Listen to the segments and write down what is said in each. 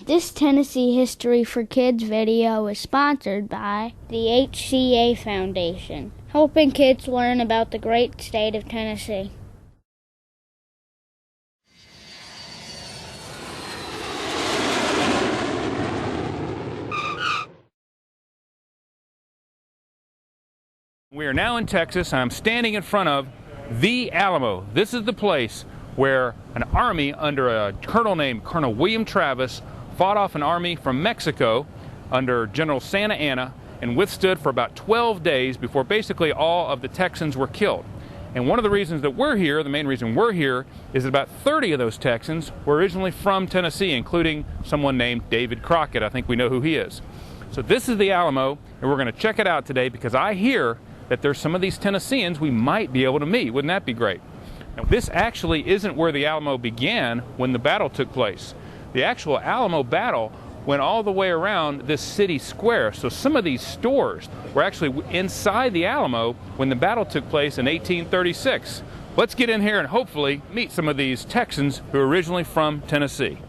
This Tennessee History for Kids video is sponsored by the HCA Foundation, helping kids learn about the great state of Tennessee. We are now in Texas. I'm standing in front of the Alamo. This is the place where an army under a colonel named Colonel William Travis fought off an army from Mexico under General Santa Anna and withstood for about 12 days before basically all of the Texans were killed. And one of the reasons that we're here, the main reason we're here, is that about 30 of those Texans were originally from Tennessee, including someone named David Crockett. I think we know who he is. So this is the Alamo, and we're going to check it out today because I hear that there's some of these Tennesseans we might be able to meet. Wouldn't that be great? Now, this actually isn't where the Alamo began when the battle took place. The actual Alamo battle went all the way around this city square. So some of these stores were actually inside the Alamo when the battle took place in 1836. Let's get in here and hopefully meet some of these Texans who are originally from Tennessee.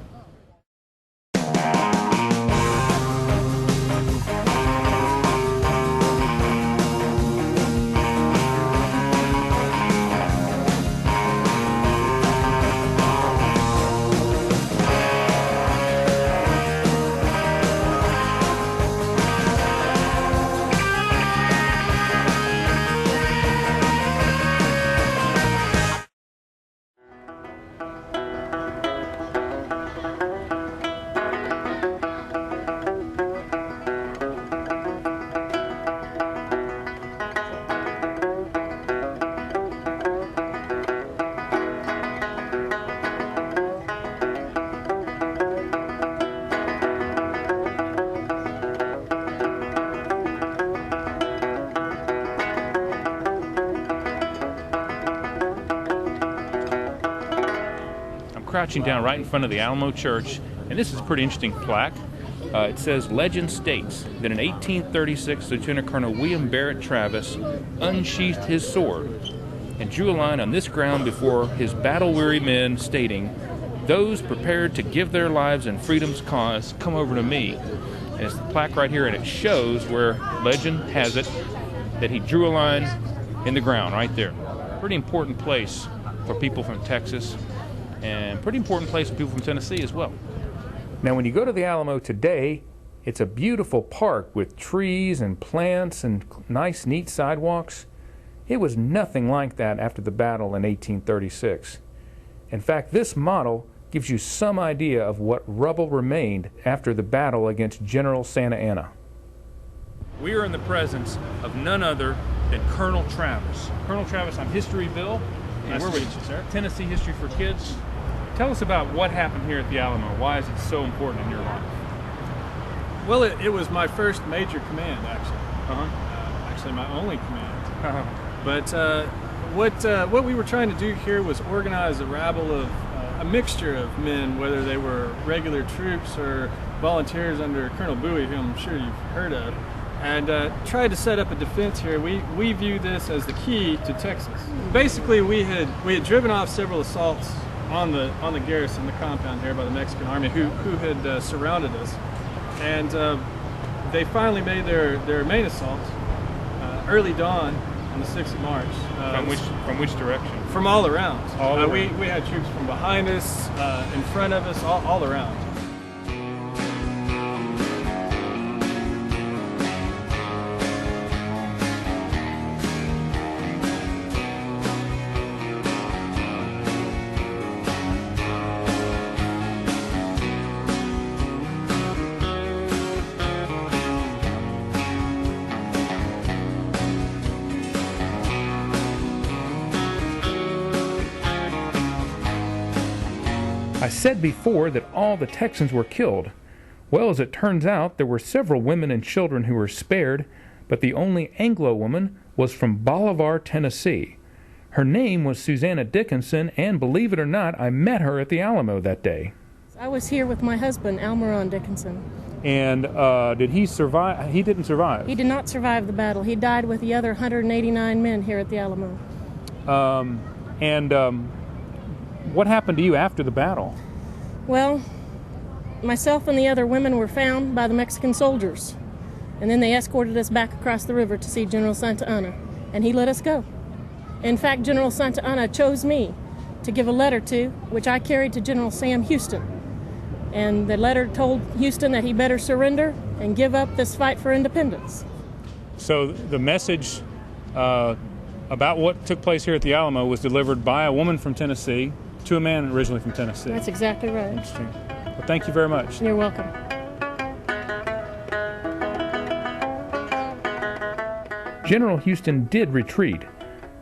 Crouching down right in front of the Alamo Church, and this is a pretty interesting plaque. It says, "Legend states that in 1836, Lieutenant Colonel William Barrett Travis unsheathed his sword and drew a line on this ground before his battle-weary men, stating, 'Those prepared to give their lives in freedom's cause, come over to me.'" And it's the plaque right here, and it shows where legend has it that he drew a line in the ground right there. Pretty important place for people from Texas, and pretty important place for people from Tennessee as well. Now when you go to the Alamo today, it's a beautiful park with trees and plants and nice neat sidewalks. It was nothing like that after the battle in 1836. In fact, this model gives you some idea of what rubble remained after the battle against General Santa Anna. We are in the presence of none other than Colonel Travis. Colonel Travis, I'm History Bill. Nice to meet you, sir. Tennessee History for Kids. Tell us about what happened here at the Alamo. Why is it so important in your life? Well, it was my first major command, actually. Actually, my only command. But what we were trying to do here was organize a rabble of a mixture of men, whether they were regular troops or volunteers under Colonel Bowie, who I'm sure you've heard of, and tried to set up a defense here. We view this as the key to Texas. Basically, we had driven off several assaults on the garrison, the compound here by the Mexican army, who had surrounded us, and they finally made their main assault early dawn on the 6th of March. From which direction? From all around. All around. We had troops from behind us, in front of us, all around. I said before that all the Texans were killed. Well, as it turns out, there were several women and children who were spared, but the only Anglo woman was from Bolivar, Tennessee. Her name was Susanna Dickinson, and believe it or not, I met her at the Alamo that day. I was here with my husband, Almaron Dickinson. And did he survive? He didn't survive. He did not survive the battle. He died with the other 189 men here at the Alamo. What happened to you after the battle? Well, myself and the other women were found by the Mexican soldiers. And then they escorted us back across the river to see General Santa Anna, and he let us go. In fact, General Santa Anna chose me to give a letter to, which I carried to General Sam Houston. And the letter told Houston that he better surrender and give up this fight for independence. So the message about what took place here at the Alamo was delivered by a woman from Tennessee to a man originally from Tennessee. That's exactly right. Interesting. Well, thank you very much. You're welcome. General Houston did retreat,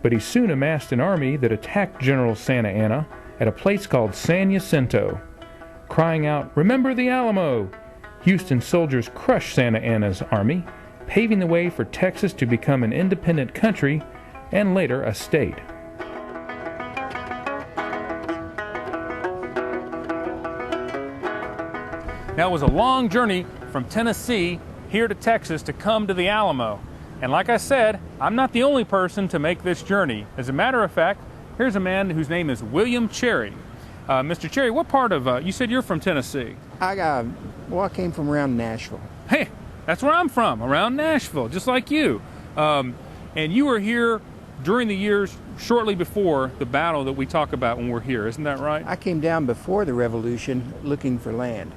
but he soon amassed an army that attacked General Santa Anna at a place called San Jacinto. Crying out, "Remember the Alamo!" Houston's soldiers crushed Santa Anna's army, paving the way for Texas to become an independent country and later a state. Now, it was a long journey from Tennessee here to Texas to come to the Alamo. And like I said, I'm not the only person to make this journey. As a matter of fact, here's a man whose name is William Cherry. Mr. Cherry, what part of, you said you're from Tennessee? I came from around Nashville. Hey, that's where I'm from, around Nashville, just like you. And you were here during the years shortly before the battle that we talk about when we're here, isn't that right? I came down before the Revolution looking for land.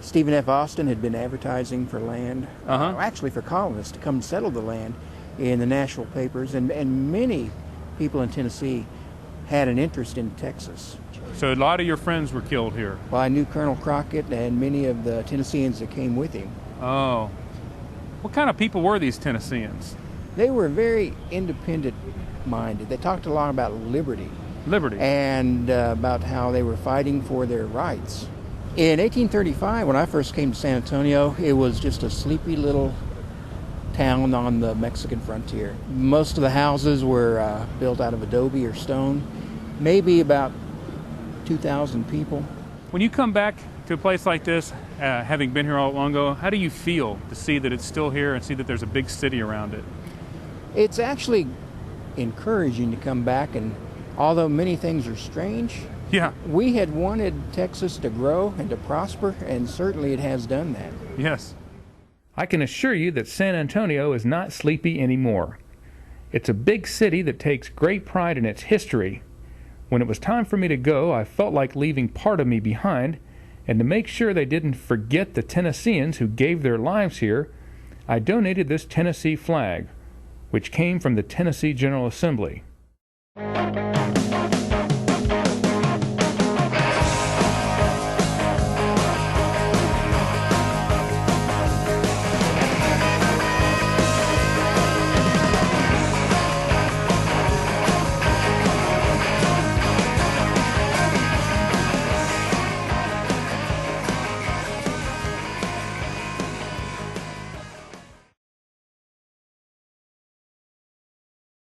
Stephen F. Austin had been advertising for land, actually for colonists to come settle the land in the Nashville papers, and many people in Tennessee had an interest in Texas. So a lot of your friends were killed here. Well, I knew Colonel Crockett and many of the Tennesseans that came with him. Oh. What kind of people were these Tennesseans? They were very independent-minded. They talked a lot about liberty. Liberty. And about how they were fighting for their rights. In 1835, when I first came to San Antonio, it was just a sleepy little town on the Mexican frontier. Most of the houses were built out of adobe or stone, maybe about 2,000 people. When you come back to a place like this, having been here all long ago, how do you feel to see that it's still here and see that there's a big city around it? It's actually encouraging to come back, and although many things are strange, yeah, we had wanted Texas to grow and to prosper, and certainly it has done that. Yes. I can assure you that San Antonio is not sleepy anymore. It's a big city that takes great pride in its history. When it was time for me to go, I felt like leaving part of me behind, and to make sure they didn't forget the Tennesseans who gave their lives here, I donated this Tennessee flag, which came from the Tennessee General Assembly.